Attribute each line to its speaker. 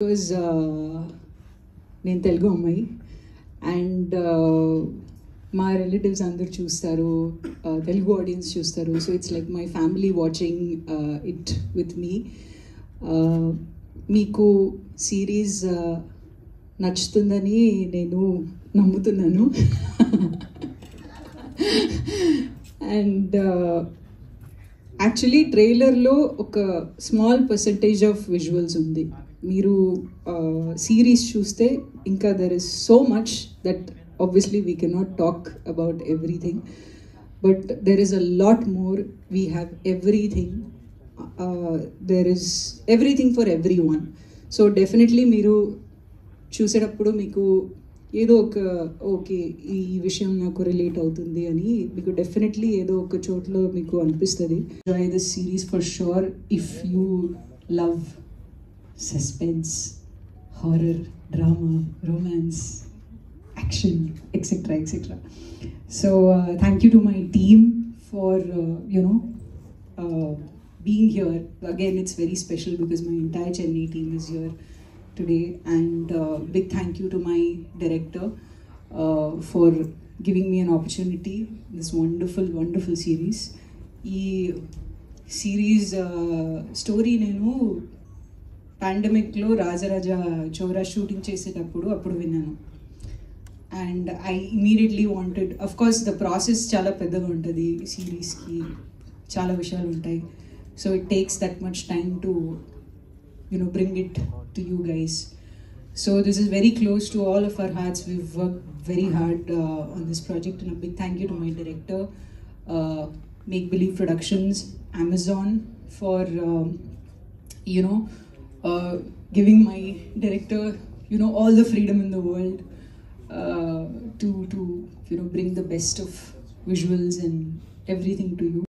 Speaker 1: Because నేను తెలుగు అమ్మాయి and మా రిలేటివ్స్ అందరు చూస్తారు, తెలుగు ఆడియన్స్ చూస్తారు. So it's like my family watching it with me. మీకు సిరీస్ నచ్చుతుందని నేను నమ్ముతున్నాను. అండ్ యాక్చువల్లీ ట్రైలర్లో ఒక స్మాల్ పర్సంటేజ్ ఆఫ్ విజువల్స్ ఉంది. మీరు సిరీస్ చూస్తే ఇంకా there is so much that obviously we cannot talk about everything, but there is a lot more. We have everything. There is everything for everyone. So definitely మీరు చూసేటప్పుడు మీకు ఏదో ఒక okay ఈ విషయం నాకు రిలేట్ అవుతుంది అని మీకు డెఫినెట్లీ ఏదో ఒక చోట్లో మీకు అనిపిస్తుంది. Enjoy this series for sure if you love suspense, horror, drama, romance, action, etc. So thank you to my team for being here. Again, it's very special because my entire Chennai team is here today, and big thank you to my director for giving me an opportunity, this wonderful series. Ee series story nenu pandemic lo Rajaraja Chora shooting చేసేటప్పుడు అప్పుడు విన్నాను. And I immediately wanted, of course the process చాలా పెద్దగా ఉంటుంది సిరీస్కి, చాలా విషయాలు ఉంటాయి. So it takes that much time to bring it to you guys. So this is very close to all of our hearts. We've worked very hard on this project, and a big thank you to my director, Make Believe Productions, Amazon for giving my director all the freedom in the world to bring the best of visuals and everything to you.